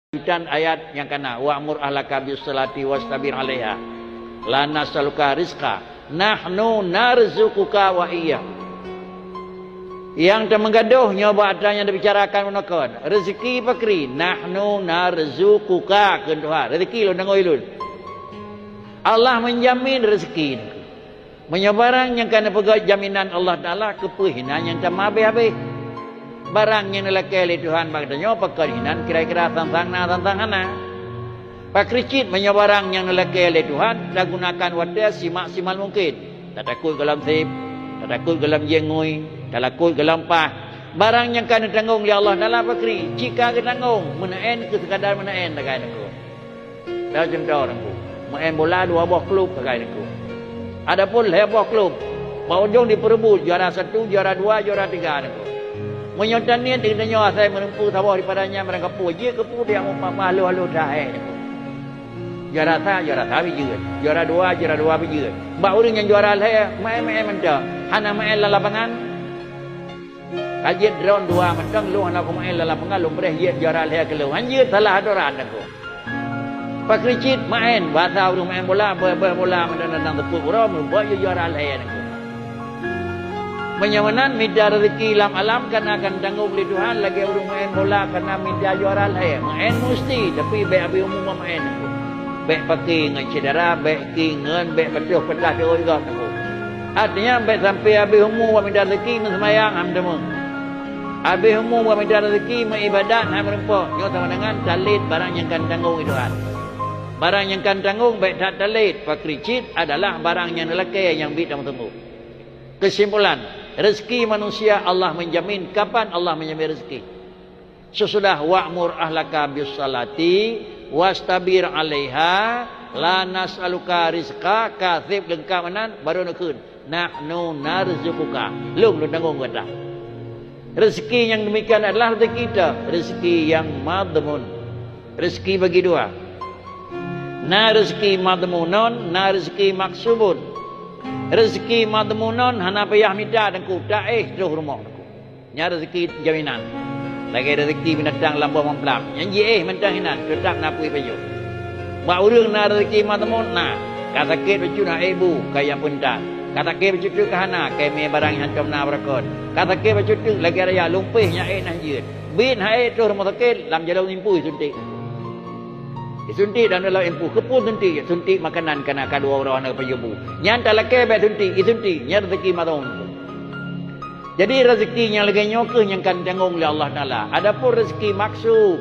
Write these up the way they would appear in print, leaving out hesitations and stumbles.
lanjutan ayat yang kena wa'mur ahlaka bis salati wastabir 'alaiha la nas'aluka rizqa nahnu narzuquka wa iyyah. Yang termenggaduh nyoba adanya dibicarakan menokon rezeki pakri nahnu narzuquka ke Tuhan rezeki lu nangoi lu Allah menjamin rezeki menyobarang yang kana pegat jaminan Allah Taala kepuhinan yang tamabe-habe barang yang nelakai oleh Tuhan bagdanya pakarinan kira-kira tantang-tantangana pakricit menyobarang yang nelakai oleh Tuhan dah gunakan wadah maksimal mungkin tak takut dalam sip tak takut dalam jengui tak takut dalam pah barang yang kena tanggung oleh Allah dalam pakri jika kena tanggung menaen ke sekadar menaen tak kaya aku dah contoh aku main bola 2 buah klub tak kaya aku adapun 2 buah klub baujung diperebut juara 1 juara 2 juara 3 aku menyotan ni dengan saya menempuh tawar daripadanya mereka puji kepu dia mumpama halu-halu dah juara bijir juara 2 bijir mbak orang yang juara saya main mentah hana main lapangan kajit drone 2 mentang lu hana aku main lapangan lu bereh juara saya kelu anjir salah adoran aku pak kricit main bahasa orang main bola bola menang tepuk orang buat juara saya aku menyamanan minta rezeki lam alam karena akan tanggung oleh Tuhan lagi orang main bola karena minta juara saya main mesti tapi baik habis umum main baik pakai dengan cedera baik kingan baik petuh-petuh teori kau artinya baik sampai habis umum minta rezeki mensemayang hamdemu habis umum minta rezeki mengibadat ham rempok nyo sama dengan talit barang yang akan tanggung Tuhan barang yang akan tanggung baik tak talit pakricit adalah barang yang nelakai yang bidang temu kesimpulan rezeki manusia Allah menjamin kapan Allah menjamin rezeki sesudah wa'mur ahlaka bis salati wastabir 'alaiha la nas'aluka rizqa katsib lengkap manan baru nakun nahnu narzuquka lu tanggung kata rezeki yang demikian adalah rezeki kita rezeki yang madmun rezeki bagi dua na rezeki madmunun na rezeki maksubun rezeki madmunon hana payah minta dengku tak terus rumah dengku nya rezeki jaminan lagi rezeki binatang lambau memplam yang mentang hinan tetap nak pui payu mak urang na rezeki madmun na kata ke becu na ibu kaya punta kata ke becu ke hana ke me barang yang hancam na berakon kata ke becu lagi raya lumpih nya nah jeut bin hae terus rumah sakit lam jalau nimpui suntik suntik dan dalam empu kepun suntik makanan kena kedua orang nak pajubu nyanta lake bet suntik nya rezeki madon jadi rezeki yang lagi nyoke yang kan tanggung oleh Allah Taala adapun rezeki maksud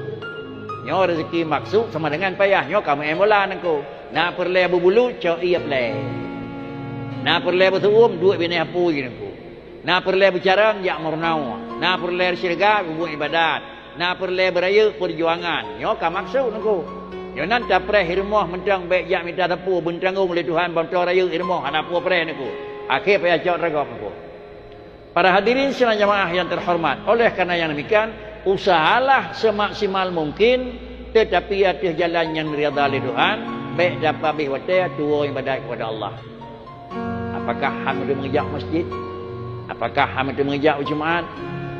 nyo rezeki maksud sama dengan payah nyo kamu emola nangku nak perle berbulu cok iya ple nak perle bertuum duit bini apu nangku nak perle bercarang yak murnau nak perle syirga buat ibadat nak perle beraya perjuangan nyo ka maksud nangku Yonan tak pernah hirmah mentang baik jak minta tepu bentanggung oleh Tuhan bantu raya hirmah anak apa pernah niku. Akhir payah cak raga niku. Para hadirin sekalian jemaah yang terhormat, oleh karena yang demikian usahalah semaksimal mungkin tetapi atas jalan yang diridha oleh Tuhan baik dapat bihwata tua ibadat kepada Allah. Apakah hamid mengejak masjid? Apakah hamid mengejak Jumaat?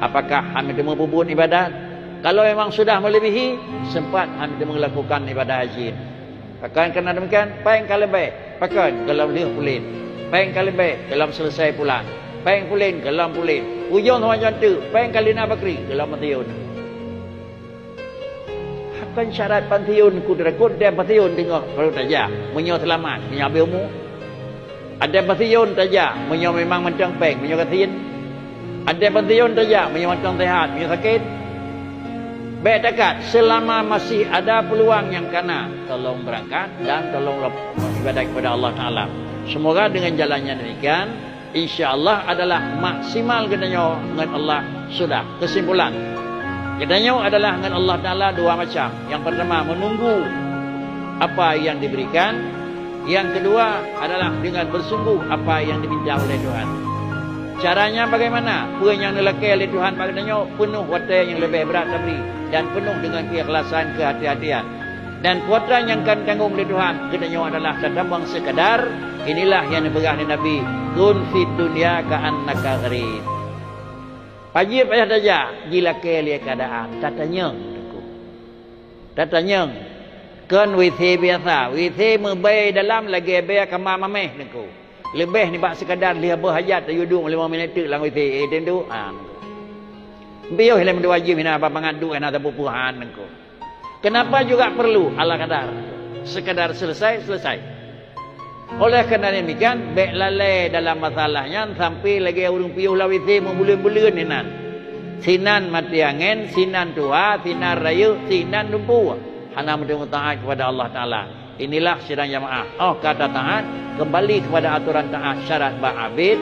Apakah hamid membubun ibadat? Kalau memang sudah melebihi sempat hamid melakukan ibadah haji. Pakai kena demikian, paling kali baik. Pakai dalam 5 bulan. Paling kali baik dalam selesai bulan. Paling bulan dalam bulan. Ujung macam tu, paling kali nak bakri dalam tahun. Akan syarat pantiun kudrakut dan pantiun tengok kalau saja menyo selamat, menyo ilmu. Ada pantiun saja menyo memang macam peng, menyo katin. Ada pantiun saja menyo macam sehat, menyo sakit. Baik dekat selama masih ada peluang yang kena tolong berangkat dan tolong ibadah kepada Allah Taala. Semoga dengan jalannya demikian insya-Allah adalah maksimal gedanya dengan Allah sudah. Kesimpulan gedanya adalah dengan Allah Taala dua macam. Yang pertama menunggu apa yang diberikan, yang kedua adalah dengan bersungguh apa yang diminta oleh Tuhan. Caranya bagaimana? Puan yang dilakai oleh Tuhan padanya penuh wadah yang lebih berat tapi dan penuh dengan keikhlasan, kehati-hatian. Dan kuatan yang akan tanggung oleh Tuhan kedanya adalah tatambang sekadar. Inilah yang dipegang oleh Nabi. Kun fit dunya ka'annaka gharib. Pagi payah saja dilakai oleh keadaan. Tatanya Datanya kan withi biasa, withi membayar dalam lagi bayar kamar mameh nengku. Lebih ni bak sekadar lihat berhajat ayudung 5 minit lang withi tentu. Biar hilang wajib hina apa pengadu hina tapupuhan nengku. Kenapa juga perlu ala kadar? Sekadar selesai. Oleh kerana demikian, baik lalai dalam masalahnya sampai lagi urung piuh lawiti membulan-bulan ninan. Sinan mati angin, sinan tua, sinan raya, sinan lumpuh. Hana mendengar taat kepada Allah Ta'ala. Inilah sidang jamaah. Kata taat, kembali kepada aturan taat syarat ba'abid,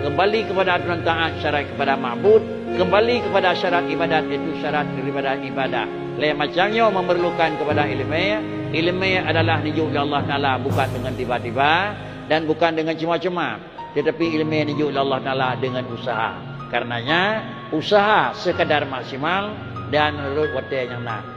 kembali kepada aturan taat syarat kepada ma'bud, kembali kepada syarat ibadat, itu syarat daripada ibadah. Lain macamnya memerlukan kepada ilmiah. Ilmiah adalah dijuk oleh Allah Ta'ala, bukan dengan tiba-tiba dan bukan dengan cuma-cuma, tetapi ilmiah dijuk oleh Allah Ta'ala dengan usaha. Karenanya usaha sekadar maksimal dan menurut waktu yang nak.